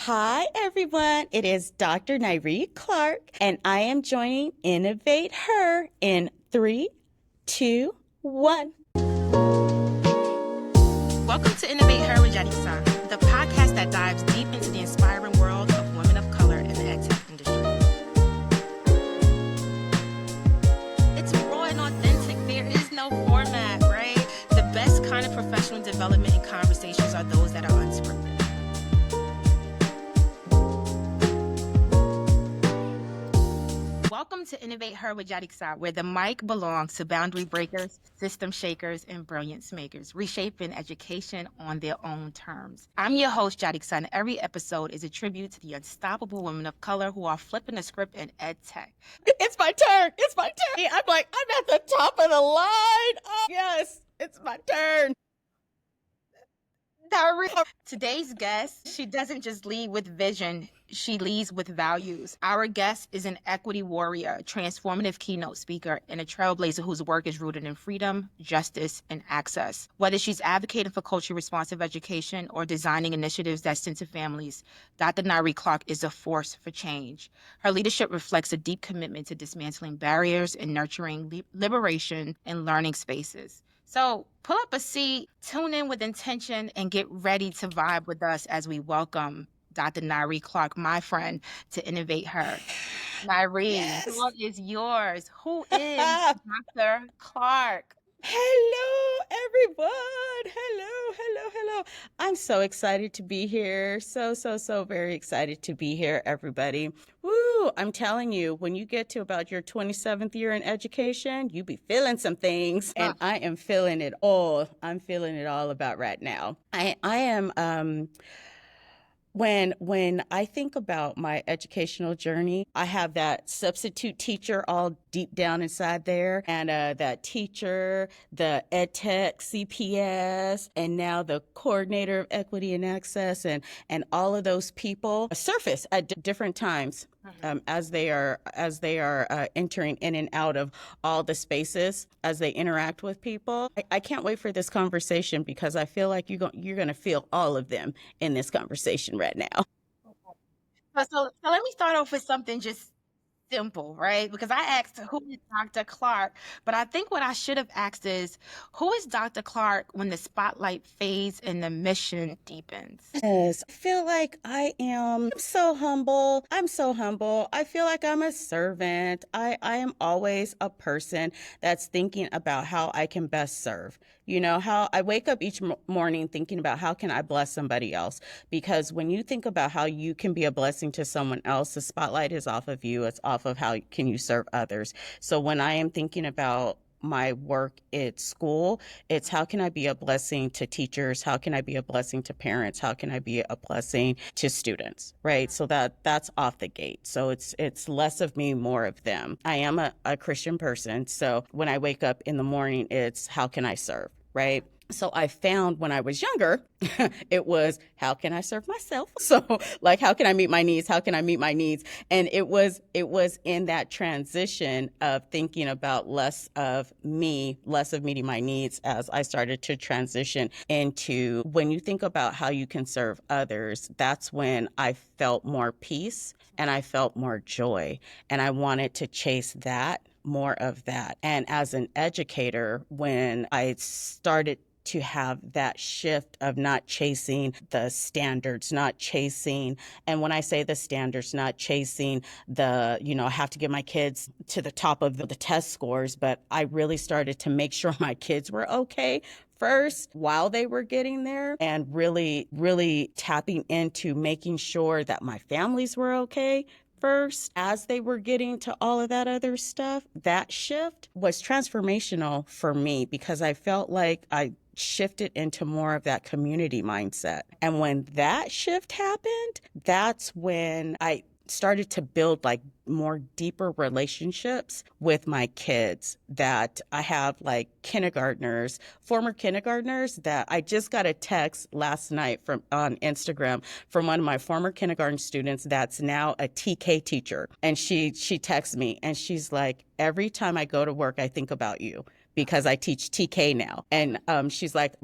Hi, everyone. It is Dr. Nyree Clark, and I am joining Innovate Her in 3, 2, 1. Welcome to Innovate Her with Yaritza, the podcast that dives deep into the inspiring world of women of color in the edtech industry. It's raw and authentic. There is no format, right? The best kind of professional development and conversations are those that are unscripted. Welcome to Innovate Her with Yaritza, where the mic belongs to boundary breakers, system shakers, and brilliance makers, reshaping education on their own terms. I'm your host, Yaritza, and every episode is a tribute to the unstoppable women of color who are flipping the script in EdTech. It's my turn. It's my turn. I'm at the top of the line. Oh, yes, it's my turn. Today's guest, she doesn't just lead with vision, she leads with values. Our guest is an equity warrior, transformative keynote speaker, and a trailblazer whose work is rooted in freedom, justice, and access. Whether she's advocating for culturally responsive education or designing initiatives that center families, Dr. Nyree Clark is a force for change. Her leadership reflects a deep commitment to dismantling barriers and nurturing liberation and learning spaces. So pull up a seat, tune in with intention, and get ready to vibe with us as we welcome Dr. Nyree Clark, my friend, to Innovate Her. Nyree, Yes. the floor is yours. Who is Dr. Clark? Hello, everyone. Hello. I'm so excited to be here. So very excited to be here, everybody. Woo, I'm telling you, when you get to about your 27th year in education, you be feeling some things, and I am feeling it all. I'm feeling it all about right now. I am When I think about my educational journey, I have that substitute teacher all deep down inside there, and that teacher, the EdTech CPS, and now the coordinator of equity and access, and all of those people surface at different times. As they are entering in and out of all the spaces as they interact with people. I can't wait for this conversation because I feel like you're going to feel all of them in this conversation right now. So let me start off with something just simple, right? Because I asked who is Dr. Clark, but I think what I should have asked is who is Dr. Clark when the spotlight fades and the mission deepens? Yes, I feel like I'm so humble. I feel like I'm a servant. I am always a person that's thinking about how I can best serve. You know, how I wake up each morning thinking about how can I bless somebody else? Because when you think about how you can be a blessing to someone else, the spotlight is off of you. It's off of how can you serve others. So when I am thinking about my work at school, it's how can I be a blessing to teachers? How can I be a blessing to parents? How can I be a blessing to students? Right. So that's off the gate. So it's less of me, more of them. I am a Christian person. So when I wake up in the morning, it's how can I serve? Right. So I found when I was younger, it was how can I serve myself? So like, how can I meet my needs? How can I meet my needs? And it was in that transition of thinking about less of meeting my needs as I started to transition into when you think about how you can serve others, that's when I felt more peace and I felt more joy. And I wanted to chase that, more of that. And as an educator, when I started to have that shift of not chasing the standards, not chasing, and when I say the standards, not chasing the, I have to get my kids to the top of the test scores, but I really started to make sure my kids were okay first while they were getting there, and really tapping into making sure that my families were okay first as they were getting to all of that other stuff. That shift was transformational for me because I felt like I shifted into more of that community mindset. And when that shift happened, that's when I started to build like more deeper relationships with my kids, that I have like former kindergartners that I just got a text last night on Instagram from one of my former kindergarten students that's now a TK teacher. And she texts me and she's like, every time I go to work, I think about you because I teach TK now. And she's like,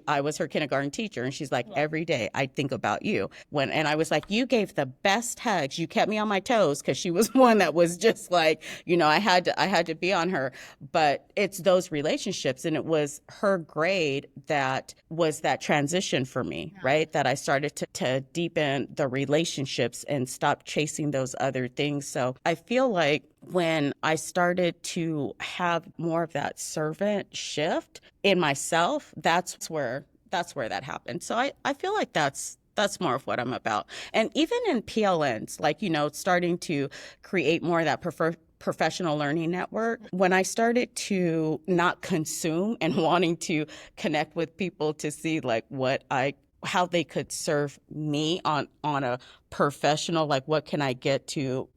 I was her kindergarten teacher. And she's like, every day I think about you. And I was like, you gave the best hugs. You kept me on my toes, because she was one that was just like, I had to be on her. But it's those relationships. And it was her grade that was that transition for me, right? That I started to deepen the relationships and stop chasing those other things. So I feel like when I started to have more of that servant shift in myself, that's where that happened. So I feel like that's more of what I'm about. And even in PLNs, like, starting to create more of that professional learning network, when I started to not consume and wanting to connect with people to see like how they could serve me on a professional, like what can I get to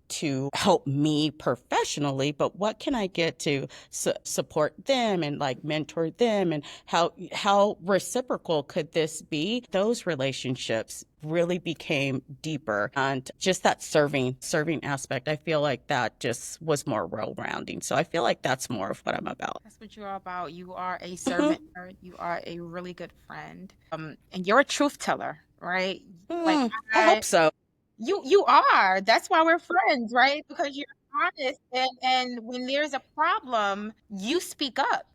help me professionally, but what can I get to support them and like mentor them, and how reciprocal could this be? Those relationships really became deeper, and just that serving aspect, I feel like that just was more well-rounding. So I feel like that's more of what I'm about. That's what you're about. You are a servant. You are a really good friend. And you're a truth teller, right? Like I hope so. You are. That's why we're friends, right? Because you're honest, and when there's a problem, you speak up.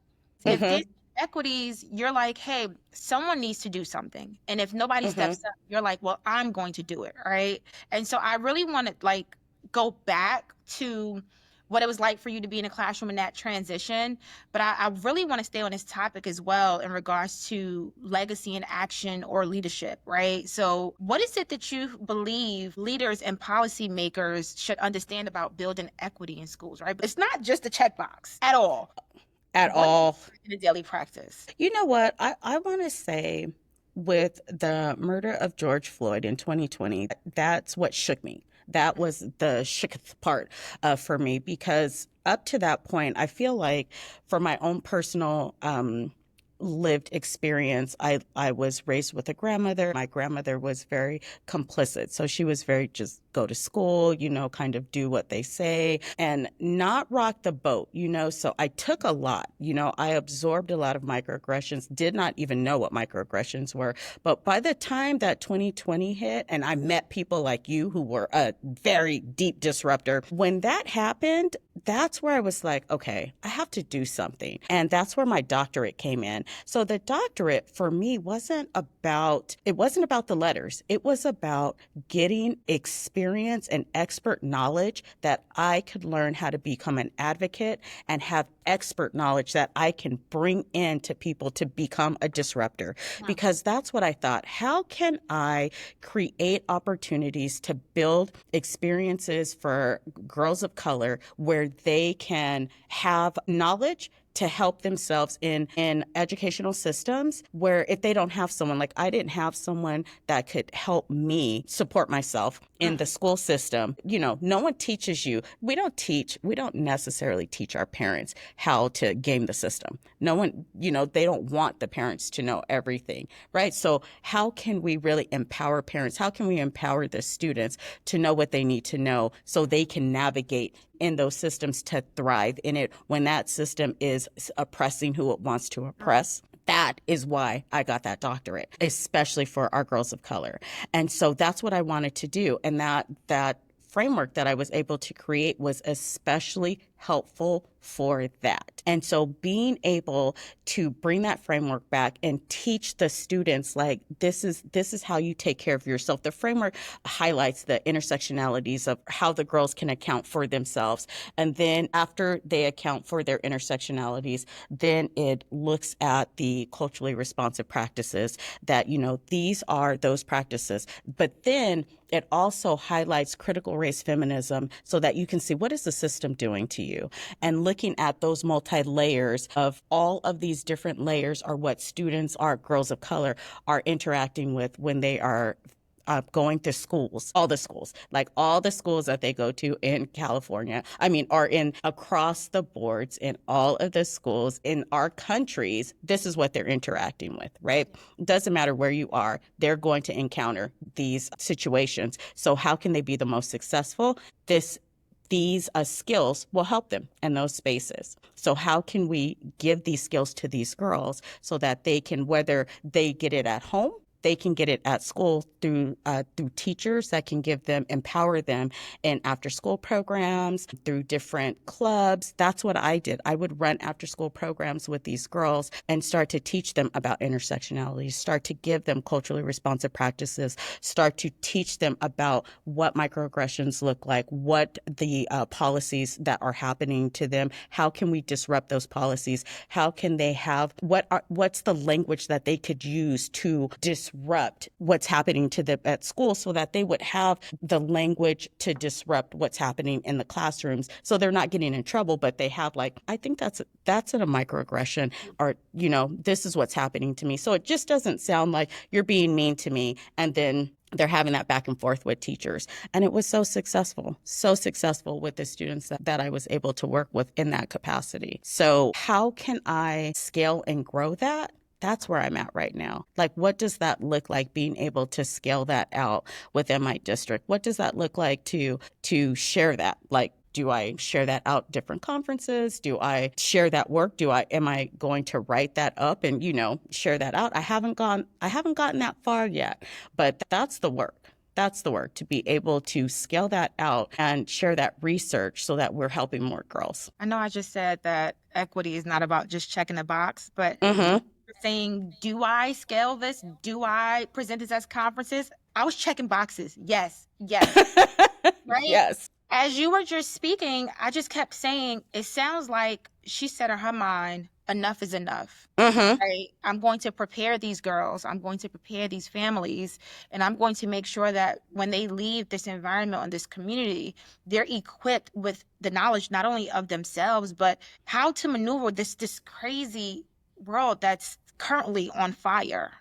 If there's equities, you're like, hey, someone needs to do something. And if nobody steps up, you're like, well, I'm going to do it, right? And so I really want to like go back to what it was like for you to be in a classroom in that transition. But I really want to stay on this topic as well in regards to legacy and action or leadership, right? So what is it that you believe leaders and policymakers should understand about building equity in schools, right? But it's not just a checkbox at all. At all. In a daily practice. You know what? I want to say, with the murder of George Floyd in 2020, that's what shook me. That was the shooketh part for me, because up to that point, I feel like for my own personal lived experience, I was raised with a grandmother. My grandmother was very complicit. So she was very just go to school, kind of do what they say and not rock the boat, So I took a lot, I absorbed a lot of microaggressions, did not even know what microaggressions were. But by the time that 2020 hit and I met people like you who were a very deep disruptor, when that happened, that's where I was like, okay, I have to do something. And that's where my doctorate came in. So the doctorate for me wasn't about the letters. It was about getting experience and expert knowledge that I could learn how to become an advocate and have expert knowledge that I can bring in to people to become a disruptor. Wow. Because that's what I thought. How can I create opportunities to build experiences for girls of color where they can have knowledge to help themselves in educational systems where if they don't have someone, like I didn't have someone that could help me support myself in the school system. No one teaches you. We don't necessarily teach our parents how to game the system. No one, they don't want the parents to know everything, right? So how can we really empower parents? How can we empower the students to know what they need to know so they can navigate in those systems to thrive in it when that system is oppressing who it wants to oppress? That is why I got that doctorate, especially for our girls of color. And so that's what I wanted to do. And that framework that I was able to create was especially helpful for that. And so being able to bring that framework back and teach the students, like, this is how you take care of yourself. The framework highlights the intersectionalities of how the girls can account for themselves. And then after they account for their intersectionalities, then it looks at the culturally responsive practices that, these are those practices. But then it also highlights critical race feminism so that you can see what is the system doing to you, and looking at those multi-layers of all of these different layers are what students, our girls of color, are interacting with when they are going to schools, all the schools that they go to in California, are in across the boards in all of the schools in our countries. This is what they're interacting with, right? It doesn't matter where you are, they're going to encounter these situations. So how can they be the most successful? This these skills will help them in those spaces. So how can we give these skills to these girls so that they can, whether they get it at home, they can get it at school through teachers that can give them, empower them in after school programs, through different clubs. That's what I did. I would run after school programs with these girls and start to teach them about intersectionality, start to give them culturally responsive practices, start to teach them about what microaggressions look like, what the policies that are happening to them, how can we disrupt those policies, how can they have, what's the language that they could use to disrupt what's happening to them at school, so that they would have the language to disrupt what's happening in the classrooms, so they're not getting in trouble, but they have like, I think that's a microaggression, or this is what's happening to me. So it just doesn't sound like you're being mean to me, and then they're having that back and forth with teachers. And it was so successful with the students that I was able to work with in that capacity. So how can I scale and grow that? That's where I'm at right now. Like, what does that look like, being able to scale that out within my district? What does that look like to share that? Like, do I share that out different conferences? Do I share that work? Am I going to write that up and, share that out? I haven't gotten that far yet, but that's the work. That's the work, to be able to scale that out and share that research so that we're helping more girls. I know I just said that equity is not about just checking a box, but saying, do I scale this? Do I present this as conferences? I was checking boxes. Yes. Right? Yes. As you were just speaking, I just kept saying, it sounds like she said in her mind, enough is enough. Right? I'm going to prepare these girls. I'm going to prepare these families. And I'm going to make sure that when they leave this environment and this community, they're equipped with the knowledge not only of themselves, but how to maneuver this crazy world that's currently on fire.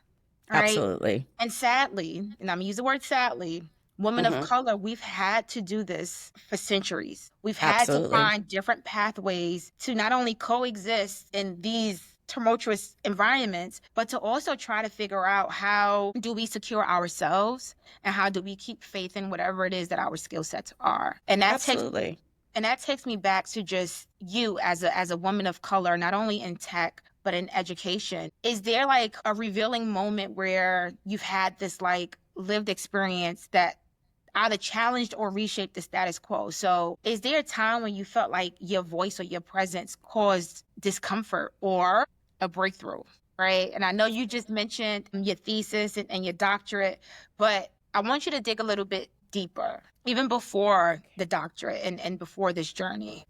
Right? Absolutely. And sadly, and I'm going to use the word sadly, women of color, we've had to do this for centuries. We've had to find different pathways to not only coexist in these tumultuous environments, but to also try to figure out, how do we secure ourselves and how do we keep faith in whatever it is that our skill sets are. And that takes me back to just you as a woman of color, not only in tech, but in education. Is there like a revealing moment where you've had this like lived experience that either challenged or reshaped the status quo? So is there a time when you felt like your voice or your presence caused discomfort or a breakthrough, right? And I know you just mentioned your thesis and your doctorate, but I want you to dig a little bit deeper, even before the doctorate and before this journey.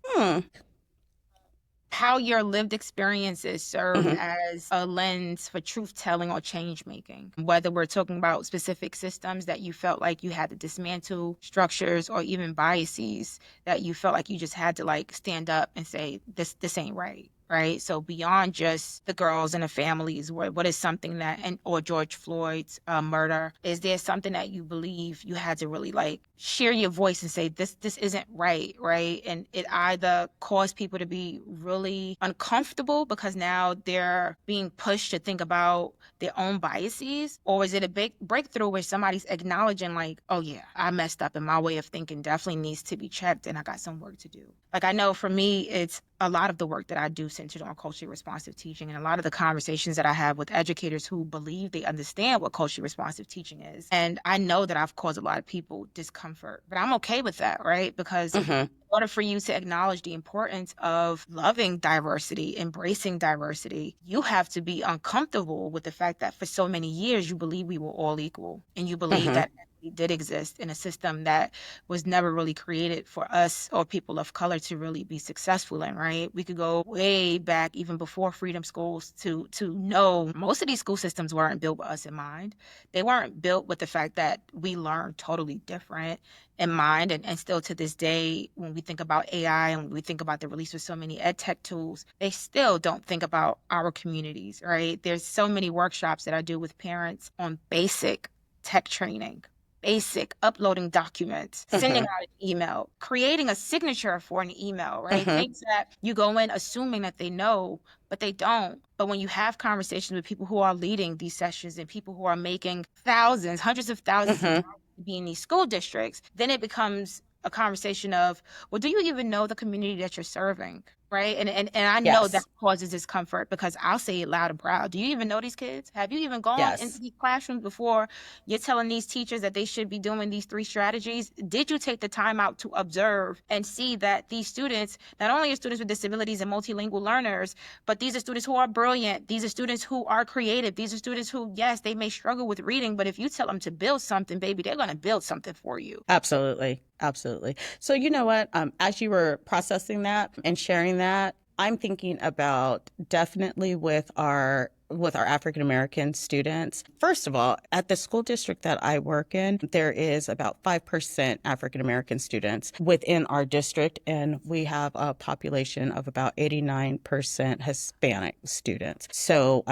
How your lived experiences serve as a lens for truth-telling or change-making, whether we're talking about specific systems that you felt like you had to dismantle, structures, or even biases that you felt like you just had to like stand up and say, this ain't right. Right. So beyond just the girls and the families, what is something that, or George Floyd's murder, is there something that you believe you had to really like share your voice and say, this isn't right. Right. And it either caused people to be really uncomfortable because now they're being pushed to think about their own biases, or is it a big breakthrough where somebody's acknowledging like, oh yeah, I messed up and my way of thinking definitely needs to be checked and I got some work to do. Like, I know for me, it's a lot of the work that I do centered on culturally responsive teaching, and a lot of the conversations that I have with educators who believe they understand what culturally responsive teaching is. And I know that I've caused a lot of people discomfort, but I'm okay with that, right? Because in order for you to acknowledge the importance of loving diversity, embracing diversity, you have to be uncomfortable with the fact that for so many years you believe we were all equal, and you believe that equity did exist in a system that was never really created for us or people of color to really be successful in, right? We could go way back, even before freedom schools, to know most of these school systems weren't built with us in mind. They weren't built with the fact that we learn totally different in mind. And still to this day, when we think about AI and we think about the release of so many ed tech tools, they still don't think about our communities, right? There's so many workshops that I do with parents on basic tech training, basic uploading documents, sending out an email, creating a signature for an email, right? Things that you go in assuming that they know, but they don't. But when you have conversations with people who are leading these sessions and people who are making thousands, hundreds of thousands of dollars to be in these school districts, then it becomes a conversation of, well, do you even know the community that you're serving? Right. And I know that Yes. causes discomfort because I'll say it loud and proud. Do you even know these kids? Have you even gone into Yes. these classrooms before you're telling these teachers that they should be doing these three strategies? Did you take the time out to observe and see that these students, not only are students with disabilities and multilingual learners, but these are students who are brilliant. These are students who are creative. These are students who, yes, they may struggle with reading, but if you tell them to build something, baby, they're going to build something for you. Absolutely. Absolutely. So you know what? As you were processing that and sharing that, I'm thinking about definitely with our African American students. First of all, at the school district that I work in, there is about 5% African American students within our district, and we have a population of about 89% Hispanic students. So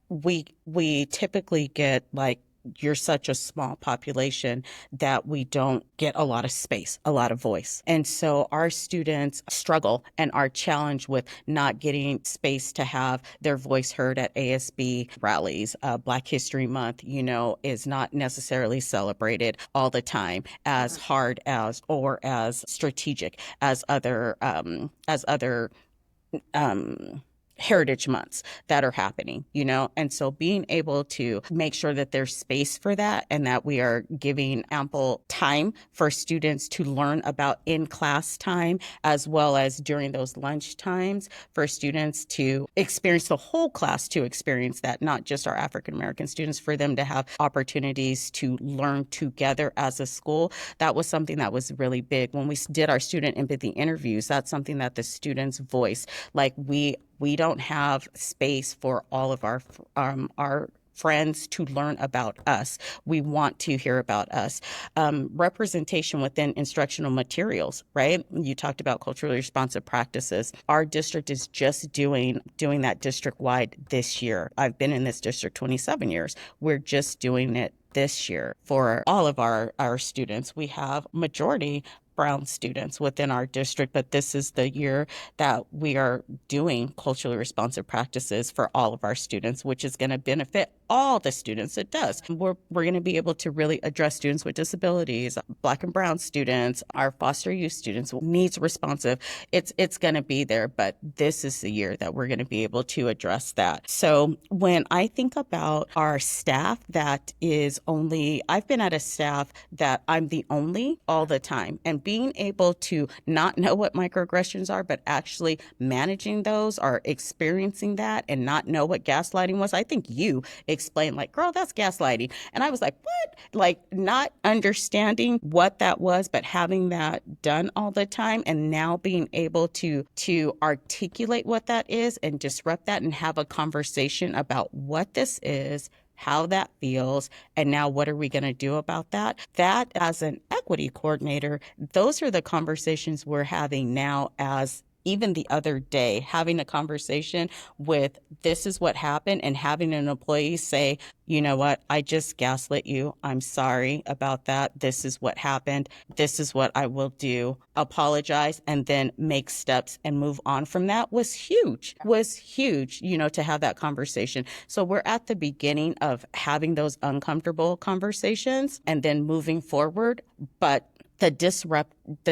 we typically get like, you're such a small population that we don't get a lot of space, a lot of voice. And so our students struggle and are challenged with not getting space to have their voice heard at ASB rallies. Black History Month, is not necessarily celebrated all the time as hard as or as strategic as other heritage months that are happening, and so being able to make sure that there's space for that and that we are giving ample time for students to learn about in class time as well as during those lunch times for students to experience the whole class, to experience that, not just our African American students, for them to have opportunities to learn together as a school. That was something that was really big when we did our student empathy interviews. That's something that the students voice, like we don't have space for all of our friends to learn about us. We want to hear about us. Representation within instructional materials, right? You talked about culturally responsive practices. Our district is just doing that district wide this year. I've been in this district 27 years. We're just doing it this year for all of our students. We have majority Brown students within our district, but this is the year that we are doing culturally responsive practices for all of our students, which is going to benefit all the students. It does. We're going to be able to really address students with disabilities, Black and Brown students, our foster youth students, needs responsive. It's going to be there, but this is the year that we're going to be able to address that. So when I think about our staff, I've been at a staff that I'm the only all the time, and being able to not know what microaggressions are, but actually managing those or experiencing that and not know what gaslighting was. I think you explained, like, girl, that's gaslighting. And I was like, what? Like, not understanding what that was, but having that done all the time, and now being able to articulate what that is and disrupt that and have a conversation about what this is, how that feels, and now what are we going to do about that? That, as an equity coordinator, those are the conversations we're having now. As even the other day, having a conversation with, this is what happened, and having an employee say, you know what, I just gaslit you. I'm sorry about that. This is what happened. This is what I will do. Apologize, and then make steps and move on from that was huge, to have that conversation. So we're at the beginning of having those uncomfortable conversations and then moving forward. But the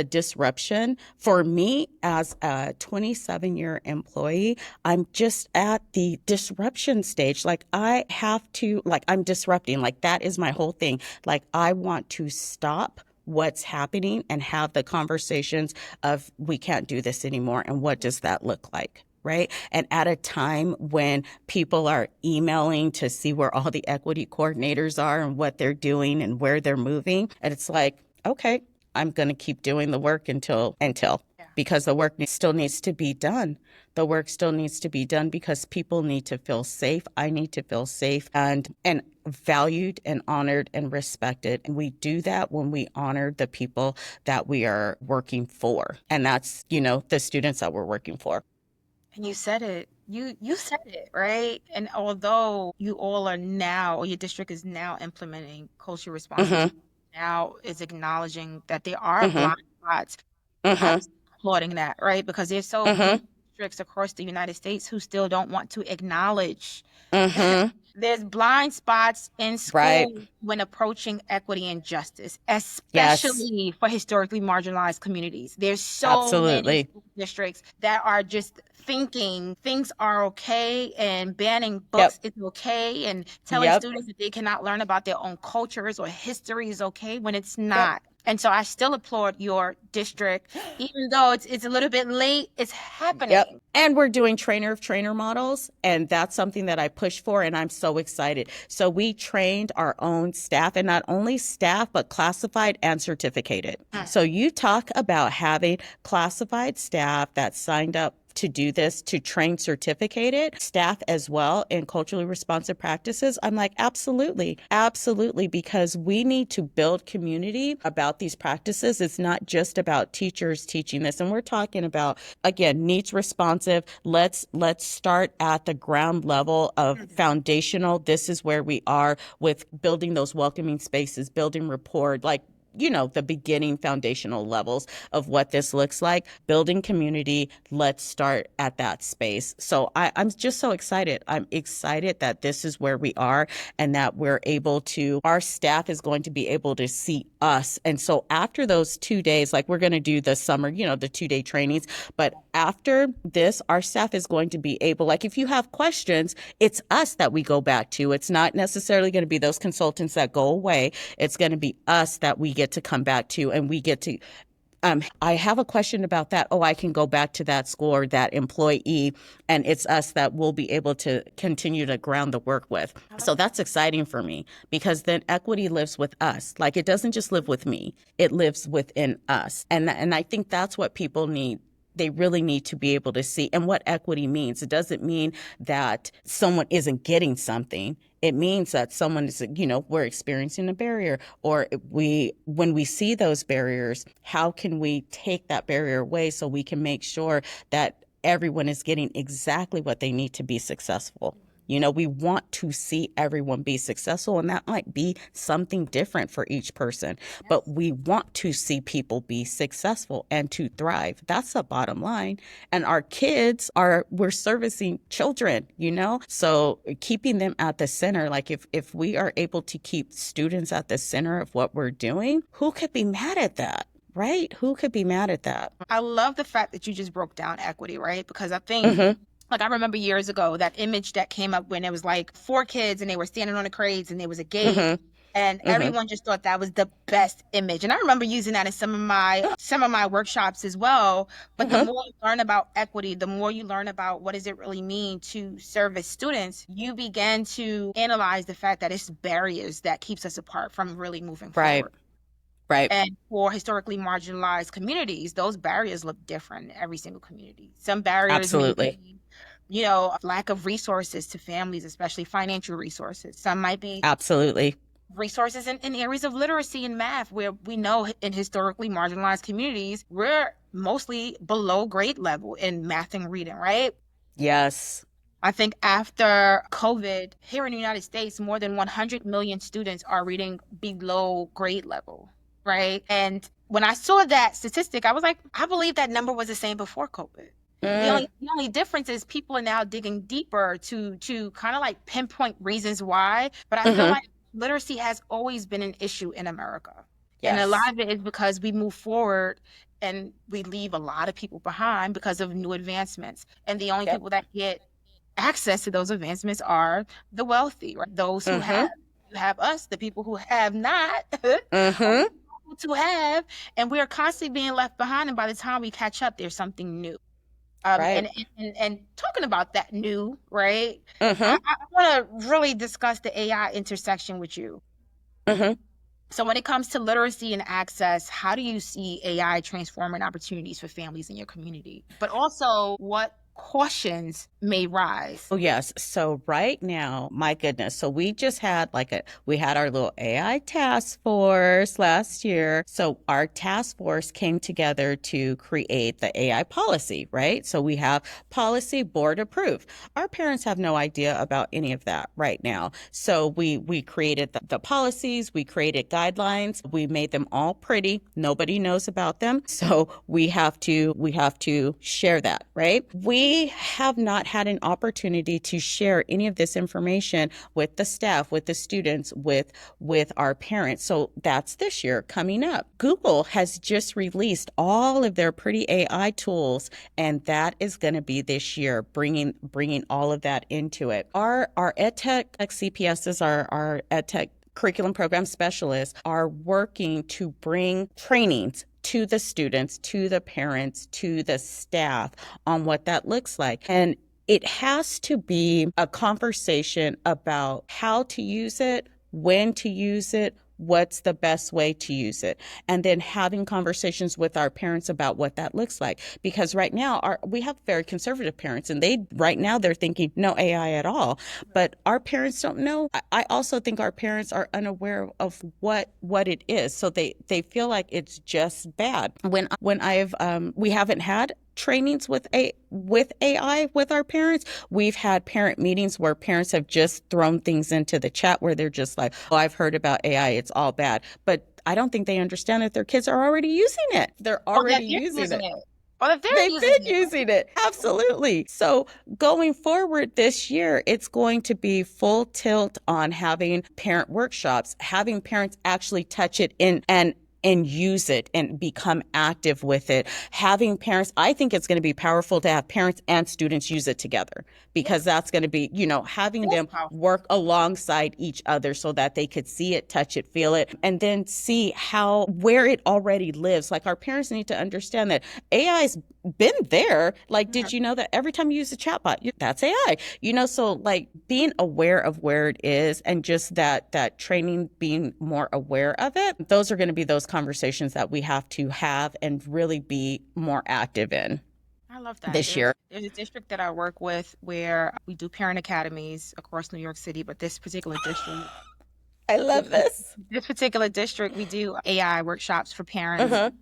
disruption for me as a 27-year employee, I'm just at the disruption stage. Like, I have to, like, I'm disrupting, like, that is my whole thing. Like, I want to stop what's happening and have the conversations of, we can't do this anymore, and what does that look like? Right. And at a time when people are emailing to see where all the equity coordinators are and what they're doing and where they're moving, and it's like, okay, I'm going to keep doing the work until because the work still needs to be done. The work still needs to be done because people need to feel safe. I need to feel safe and valued and honored and respected. And we do that when we honor the people that we are working for. And that's, the students that we're working for. And you said it. You said it, right? And although you all are now, or your district is now implementing culture responsive, Mm-hmm. now is acknowledging that there are Mm-hmm. blind spots. I'm Mm-hmm. applauding that, right? Because there's so many Mm-hmm. districts across the United States who still don't want to acknowledge Mm-hmm. there's blind spots in Right. school when approaching equity and justice, Yes. especially for historically marginalized communities. There's so many Absolutely. school districts that are just thinking things are okay and banning Yep. books is okay and telling Yep. students that they cannot learn about their own cultures or history is okay when it's Yep. not. And so I still applaud your district, even though it's a little bit late, it's Yep. happening. And we're doing trainer of trainer models. And that's something that I push for. And I'm so excited. So we trained our own staff, and not only staff, but classified and certificated. So you talk about having classified staff that signed up to do this, to train certificated staff as well in culturally responsive practices. I'm like, absolutely, absolutely, because we need to build community about these practices. It's not just about teachers teaching this. And we're talking about, again, needs responsive. Let's start at the ground level of foundational. This is where we are with building those welcoming spaces, building rapport, like, the beginning foundational levels of what this looks like, building community. Let's start at that space. So I'm just so excited. I'm excited that this is where we are and that our staff is going to be able to see us. And so after those 2 days, like we're going to do the summer, the 2-day trainings, but after this, our staff is going to be able, like if you have questions, it's us that we go back to. It's not necessarily going to be those consultants that go away. It's going to be us that we get to come back to, and we get to I have a question about that. Oh, I can go back to that school or that employee, and it's us that will be able to continue to ground the work with. So that's exciting for me, because then equity lives with us. Like, it doesn't just live with me, it lives within us. And I think that's what people need. They really need to be able to see, and what equity means. It doesn't mean that someone isn't getting something. It means that someone is, we're experiencing a barrier, or when we see those barriers, how can we take that barrier away so we can make sure that everyone is getting exactly what they need to be successful? We want to see everyone be successful, and that might be something different for each person, but we want to see people be successful and to thrive. That's the bottom line. And our kids we're servicing children, so keeping them at the center. Like, if we are able to keep students at the center of what we're doing, who could be mad at that? Right? Who could be mad at that? I love the fact that you just broke down equity, right? Because I think Mm-hmm. like I remember years ago, that image that came up when it was like 4 kids and they were standing on the crates and there was a gate, Mm-hmm. and Mm-hmm. everyone just thought that was the best image. And I remember using that in some of my workshops as well. But the Mm-hmm. more you learn about equity, the more you learn about what does it really mean to service students, you begin to analyze the fact that it's barriers that keeps us apart from really moving Right. forward. Right. And for historically marginalized communities, those barriers look different in every single community. Some barriers may Absolutely. be, lack of resources to families, especially financial resources. Some might be Absolutely. resources in areas of literacy and math, where we know in historically marginalized communities, we're mostly below grade level in math and reading, right? Yes. I think after COVID, here in the United States, more than 100 million students are reading below grade level, right? And when I saw that statistic, I was like, I believe that number was the same before COVID. The only difference is people are now digging deeper to kind of like pinpoint reasons why. But I feel Mm-hmm. like literacy has always been an issue in America. And a Yes. lot of it is because we move forward and we leave a lot of people behind because of new advancements. And the only Yep. people that get access to those advancements are the wealthy, right? Those who Mm-hmm. have us, the people who have not, Mm-hmm. to have, and we are constantly being left behind. And by the time we catch up, there's something new. Right. And talking about that new, right? Mm-hmm. I want to really discuss the AI intersection with you. Mm-hmm. So when it comes to literacy and access, how do you see AI transforming opportunities for families in your community? But also, what cautions may rise? Oh, yes. So right now, my goodness. So we just had we had our little AI task force last year. So our task force came together to create the AI policy, right? So we have policy board approved. Our parents have no idea about any of that right now. So we created the policies, we created guidelines, we made them all pretty. Nobody knows about them. So we have to share that, right? We we have not had an opportunity to share any of this information with the staff, with the students, with our parents. So that's this year coming up. Google has just released all of their pretty AI tools, and that is going to be this year, bringing all of that into it. Our EdTech CPSs, our EdTech curriculum program specialists, are working to bring trainings to the students, to the parents, to the staff on what that looks like. And it has to be a conversation about how to use it, when to use it, what's the best way to use it, and then having conversations with our parents about what that looks like. Because right now we have very conservative parents, and right now they're thinking no AI at all. But our parents don't know. I also think our parents are unaware of what it is, so they feel like it's just bad. When we haven't had trainings with AI with our parents. We've had parent meetings where parents have just thrown things into the chat where they're just like, "Oh, I've heard about AI, it's all bad." But I don't think they understand that their kids are already using it. They're already using it. Or if they're They've been using it. Absolutely. So going forward this year, it's going to be full tilt on having parent workshops, having parents actually touch it in and use it and become active with it. Having parents, I think it's going to be powerful to have parents and students use it together, because that's going to be, having them work alongside each other so that they could see it, touch it, feel it, and then see where it already lives. Like, our parents need to understand that AI's been there. Like, did you know that every time you use a chatbot, that's AI? So like being aware of where it is, and just that training, being more aware of it. Those are going to be those conversations that we have to have and really be more active in. I love that. This year. There's a district that I work with where we do parent academies across New York City, but this particular district, I love this. This particular district, we do AI workshops for parents,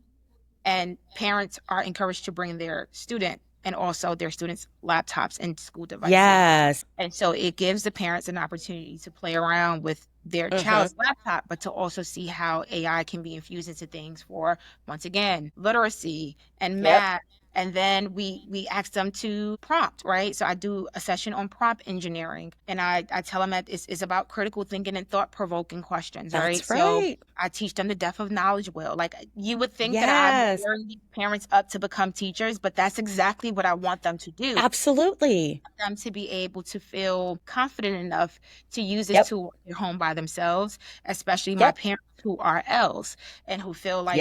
and parents are encouraged to bring their student and also their students' laptops and school devices. Yes. And so it gives the parents an opportunity to play around with their child's laptop, but to also see how AI can be infused into things for, once again, literacy and math. And then we ask them to prompt, right? So I do a session on prompt engineering, and I tell them that it's about critical thinking and thought-provoking questions, right? That's right. So I teach them the depth of knowledge wheel. Like, you would think that I'm gearing parents up to become teachers, but that's exactly what I want them to do. Absolutely. I want them to be able to feel confident enough to use this tool at home by themselves, especially my parents who are L's and who feel like,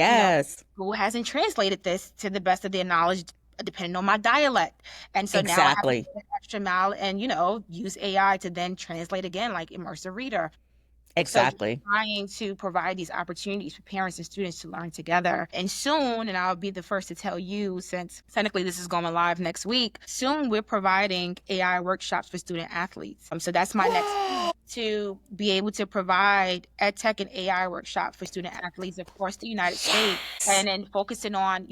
who hasn't translated this to the best of their knowledge, depending on my dialect. And so now I have to go an extra mile and, use AI to then translate again, like immersive reader. Exactly. So trying to provide these opportunities for parents and students to learn together. And soon, and I'll be the first to tell you, since technically this is going live next week, soon we're providing AI workshops for student athletes. So that's my next to be able to provide EdTech and AI workshops for student athletes across the United States, and then focusing on,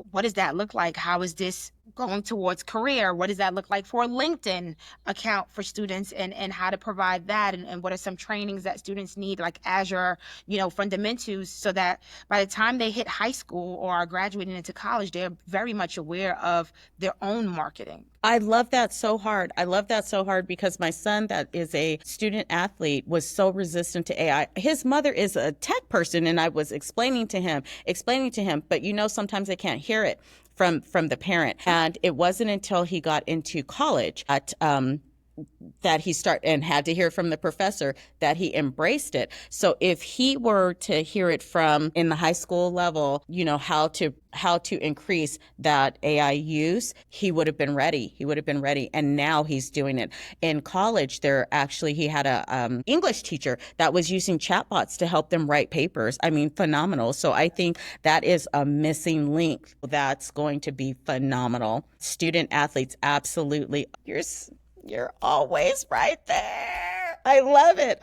what does that look like? How is this going towards career? What does that look like for a LinkedIn account for students, and how to provide that? And what are some trainings that students need, like Azure, fundamentals, so that by the time they hit high school or are graduating into college, they're very much aware of their own marketing. I love that so hard. I love that so hard because my son, that is a student athlete, was so resistant to AI. His mother is a tech person, and I was explaining to him, but sometimes they can't hear it from the parent. And it wasn't until he got into college that he had to hear from the professor that he embraced it. So if he were to hear it from in the high school level, how to increase that AI use, he would have been ready. And now he's doing it. In college, he had a English teacher that was using chatbots to help them write papers. I mean, phenomenal. So I think that is a missing link that's going to be phenomenal. Student athletes, absolutely. You're always right there. I love it.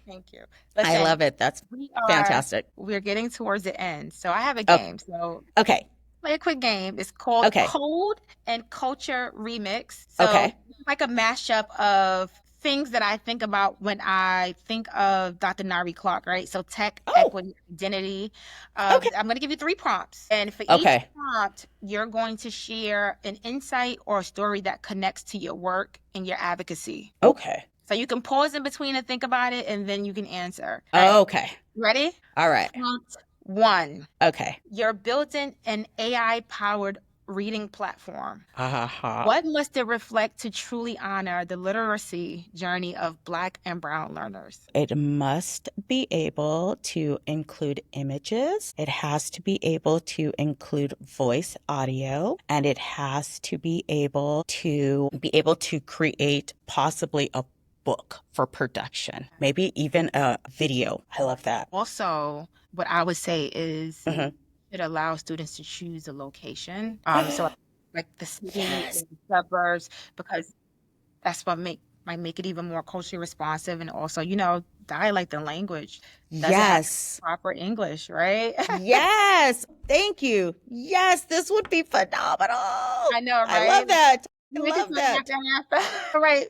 Thank you. Listen, I love it. That's fantastic. We're getting towards the end. So I have a game. Play a quick game. It's called Code and Culture Remix. So it's like a mashup of things that I think about when I think of Dr. Nyree Clark, right? So tech, Oh, equity, identity. okay. I'm going to give you 3 prompts. And for each Okay. prompt, you're going to share an insight or a story that connects to your work and your advocacy. Okay. So you can pause in between and think about it, and then you can answer. All right. Okay. Ready? All right. Prompt 1. Okay. You're building an AI-powered reading platform. Uh-huh. What must it reflect to truly honor the literacy journey of Black and Brown learners? It must be able to include images. It has to be able to include voice audio, and it has to be able to create possibly a book for production, maybe even a video. I love that. Also, what I would say is Mhm. it allows students to choose a location. So like the city or Yes. the suburbs, because that's what might make it even more culturally responsive. And also, dialect and language doesn't have Yes. proper English, right? Yes. Thank you. Yes, this would be phenomenal. I know, I love right? that. I We can love do it that. half. All right.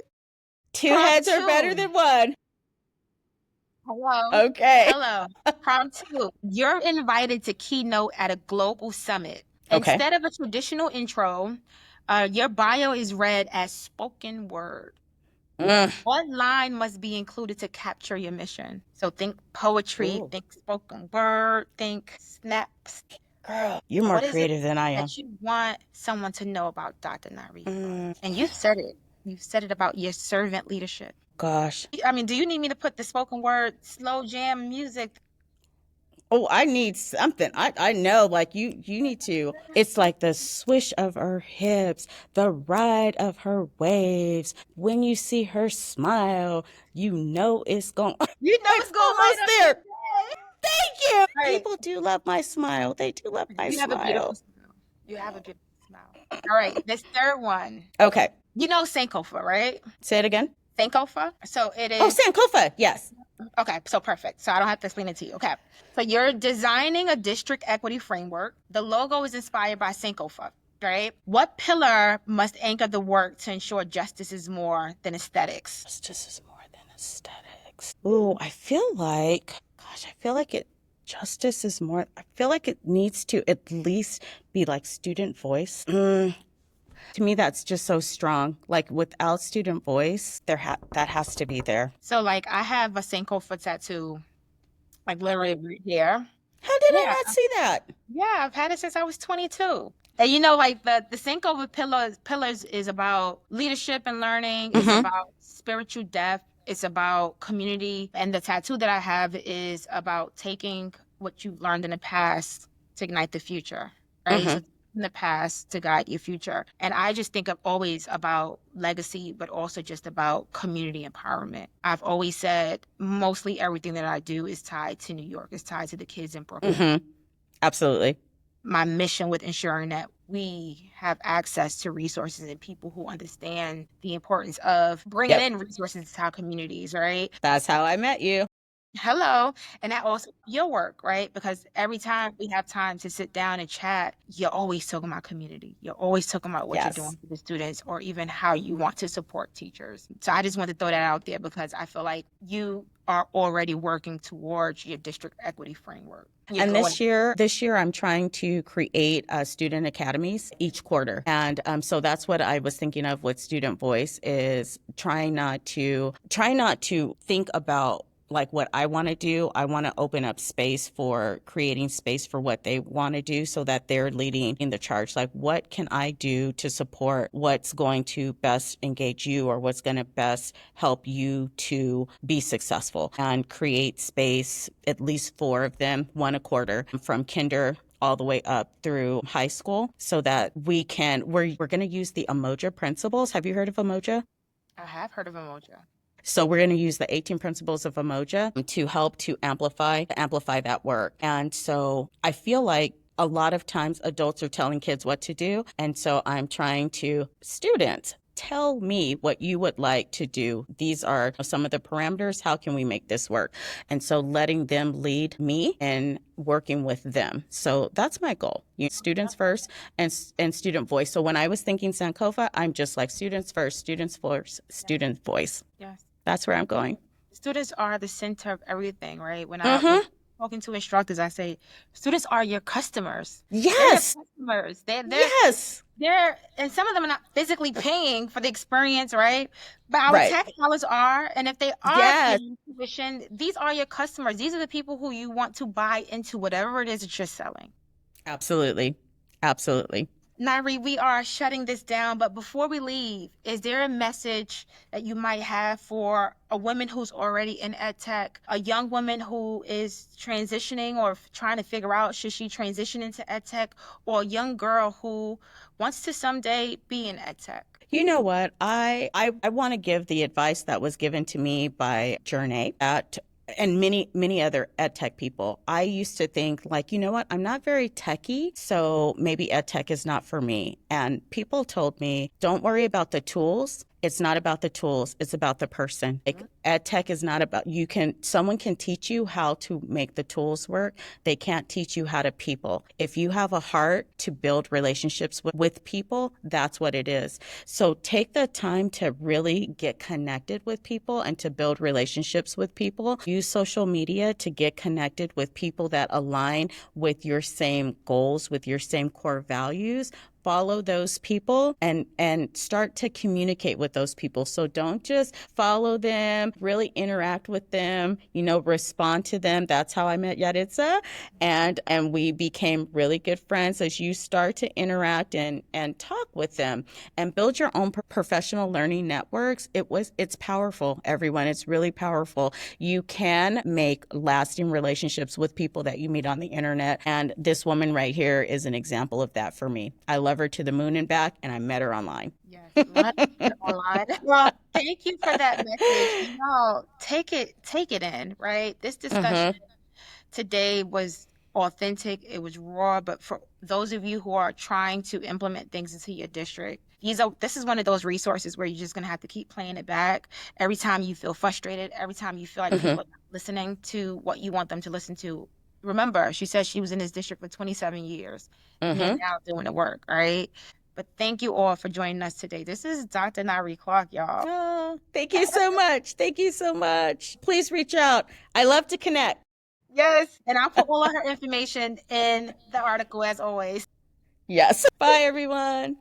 Two Prompt heads are better 2. than one. Hello. Okay. Hello. Prompt 2. You're invited to keynote at a global summit. Okay. Instead of a traditional intro, your bio is read as spoken word. Mm. What line must be included to capture your mission? So think poetry, Ooh. think spoken word, think snaps. Girl, you're more What is it creative than I am. that you want someone to know about Dr. Nyree Clark? Mm. And you said it. You said it about your servant leadership. Gosh. I mean, do you need me to put the spoken word slow jam music? Oh, I need something. I know, like you need to. It's like the swish of her hips, the ride of her waves. When you see her smile, you know it's going. You know I'm it's going right almost up there. your day. Thank you. Right. People do love my smile. They do love my You have a beautiful smile. smile. You have a beautiful smile. All right, this third one. Okay. You know Sankofa, right? Say it again. Sankofa. So it Oh, is. Sankofa. Yes. Okay, so perfect. So I don't have to explain it to you. Okay. So you're designing a district equity framework. The logo is inspired by Sankofa, right? What pillar must anchor the work to ensure justice is more than aesthetics? Justice is more than aesthetics. Ooh, I feel like, gosh, I feel like it, justice is more, I feel like it needs to at least be like student voice. To me, that's just so strong. Like without student voice, that has to be there. So like I have a Sankofa tattoo, like literally right here. How did I Yeah. not see that? Yeah, I've had it since I was 22. And like the Sankofa pillars is about leadership and learning. It's Mm-hmm. about spiritual depth. It's about community. And the tattoo that I have is about taking what you've learned in the past to ignite the future, right? Mm-hmm. So in the past to guide your future. And I just think of always about legacy, but also just about community empowerment. I've always said mostly everything that I do is tied to New York, is tied to the kids in Brooklyn. Mm-hmm. Absolutely. My mission with ensuring that we have access to resources and people who understand the importance of bringing Yep. in resources to our communities, right? That's how I met you. Hello. And that also your work, right? Because every time we have time to sit down and chat, you're always talking about community. You're always talking about what you're Yes. doing for the students or even how you want to support teachers. So I just want to throw that out there because I feel like you are already working towards your district equity framework. And this year, I'm trying to create student academies each quarter. And so that's what I was thinking of with Student Voice is trying not to think about like what I want to do. I want to open up space for creating space for what they want to do so that they're leading in the charge. Like, what can I do to support what's going to best engage you or what's going to best help you to be successful and create space, at least 4 of them, 1 a quarter from kinder all the way up through high school so that we're going to use the Umoja principles. Have you heard of Umoja? I have heard of Umoja. So we're going to use the 18 principles of Umoja to help to amplify that work. And so I feel like a lot of times adults are telling kids what to do. And so I'm trying to students, tell me what you would like to do. These are some of the parameters. How can we make this work? And so letting them lead me and working with them. So that's my goal. Students first and student voice. So when I was thinking Sankofa, I'm just like students first, students first, student voice. Yes. That's where I'm going. Students are the center of everything, right? When Mm-hmm. talking to instructors, I say, students are your customers. Yes. They're your customers. Yes. And some of them are not physically paying for the experience, right? But our Right. tax dollars are, and if they are Yes. paying tuition, these are your customers. These are the people who you want to buy into whatever it is that you're selling. Absolutely. Absolutely. Nyree, we are shutting this down, but before we leave, is there a message that you might have for a woman who's already in ed tech, a young woman who is transitioning or trying to figure out should she transition into ed tech, or a young girl who wants to someday be in ed tech? You know what? I want to give the advice that was given to me by Journey and many other ed tech people. I used to think like, you know what? I'm not very techie, so maybe ed tech is not for me. And people told me, don't worry about the tools. It's not about the tools. It's about the person. Ed tech is not about, someone can teach you how to make the tools work. They can't teach you how to people. If you have a heart to build relationships with people, that's what it is. So take the time to really get connected with people and to build relationships with people. Use social media to get connected with people that align with your same goals, with your same core values. Follow those people and start to communicate with those people. So don't just follow them, really interact with them, respond to them. That's how I met Yaritza. And we became really good friends as you start to interact and talk with them and build your own professional learning networks. It's powerful, everyone. It's really powerful. You can make lasting relationships with people that you meet on the internet. And this woman right here is an example of that for me. I love her to the moon and back, and I met her online. Yes, online. Well, thank you for that message. Take it in, right? This discussion today was authentic. It was raw, but for those of you who are trying to implement things into your district, this is one of those resources where you're just going to have to keep playing it back every time you feel frustrated, every time you feel like people are not listening to what you want them to listen to. Remember, she said she was in this district for 27 years and they're now doing the work, right? But thank you all for joining us today. This is Dr. Nyree Clark, y'all. Oh, thank you so much. Thank you so much. Please reach out. I love to connect. Yes, and I'll put all of her information in the article as always. Yes. Bye, everyone.